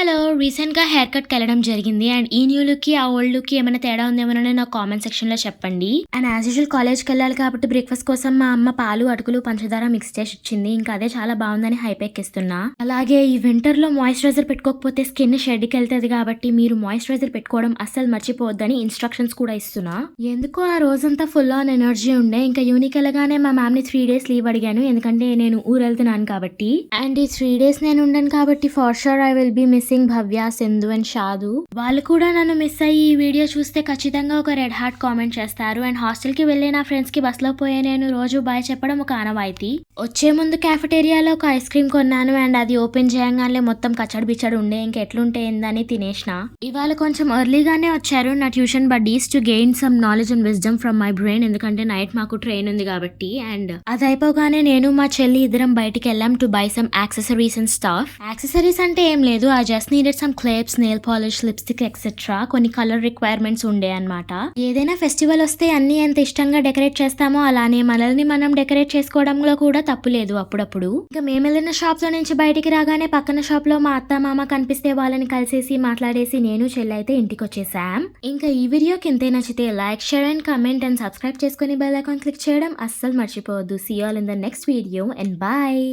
Hello! రీసెంట్‌గా hair కట్‌కెళ్ళడం జరిగింది. And ఈ న్యూ లుక్‌కి, ఆ ఓల్డ్ లుక్‌కి ఏమైనా తేడా ఉందేమోనని నాకు కామెంట్ సెక్షన్‌లో చెప్పండి. అండ్ యాజ్ యూజువల్ కాలేజ్‌కెళ్ళాలి కాబట్టి బ్రేక్‌ఫాస్ట్ కోసం మా అమ్మ పాలు, అటుకులు, పంచదార మిక్స్ చేసి ఇచ్చింది. ఇంకా అదే చాలా బావుందని హైప్ ఎక్కిస్తున్నా. అలాగే ఈ వింటర్‌లో మాయిశ్చరైజర్ పెట్టుకోకపోతే స్కిన్ షెడ్‌కెళ్తది కాబట్టి మీరు మాయిశ్చరైజర్ పెట్టుకోవడం అస్సలు మర్చిపోవద్దని ఇన్‌స్ట్రక్షన్స్ కూడా ఇస్తున్నా. ఎందుకో ఆ రోజంతా ఫుల్ ఆన్ ఎనర్జీ ఉండే. ఇంకా యూనిక్ ఎళ్ళగానే మా మ్యామ్‌ని 3 డేస్ లీవ్ అడిగాను. ఎందుకంటే నేను ఊరెళ్తున్నాను కాబట్టి. అండ్ ఈ 3 డేస్ నేను ఉండను కాబట్టి for sure I will be missing Bhavya, Sindhu and Shadu. వాళ్ళు కూడా నన్ను మిస్ అయ్యి ఈ వీడియో చూస్తే ఖచ్చితంగా ఒక రెడ్ హార్ట్ కామెంట్ చేస్తారు. అండ్ హాస్టల్‌కి వెళ్ళే నా ఫ్రెండ్స్‌కి బస్‌లో పోయే నేను రోజు బాయ్ చెప్పడం ఒక ఆనవాయితీ. వచ్చే ముందు క్యాఫెటేరియాలో ఒక ఐస్ క్రీమ్ కొన్నాను. అండ్ అది ఓపెన్ చేయంగానే మొత్తం కచ్చడి బిచ్చడి ఉండే. ఇంకెట్లుంటే ఏందని తినేసిన. ఇవాళ కొంచెం ఎర్లీగానే వచ్చారు నా tuition buddies to gain some knowledge and wisdom from my brain. ఎందుకంటే నైట్ మాకు ట్రైన్ ఉంది కాబట్టి. అండ్ అది అయిపోగానే నేను మా చెల్లి ఇద్దరం బయటికి వెళ్ళాం to buy some accessories and stuff. Accessories అంటే ఏం లేదు, I just needed some clips, nail polish, lipstick etcetera. కొన్ని కలర్ రిక్వైర్మెంట్స్ ఉండే అన్నమాట. ఏదైనా ఫెస్టివల్ వస్తే అన్ని ఎంత ఇష్టంగా డెకరేట్ చేస్తామో అలానే మనల్ని మనం డెకరేట్ చేసుకోవడంలో కూడా తప్పు లేదు అప్పుడప్పుడు. ఇంకా మేము వెళ్ళిన షాప్ లో నుంచి బయటికి రాగానే పక్కన షాప్ లో మా అత్త మామ కనిపిస్తే వాళ్ళని కలిసేసి మాట్లాడేసి నేను చెల్లి అయితే ఇంటికి వచ్చేసాం. ఇంకా ఈ వీడియోకి ఇంతే నచ్చితే like, share and comment and subscribe చేసుకుని బెల్ ఐకాన్ క్లిక్ చేయడం అస్సలు మర్చిపోవద్దు. See all in the next video and bye.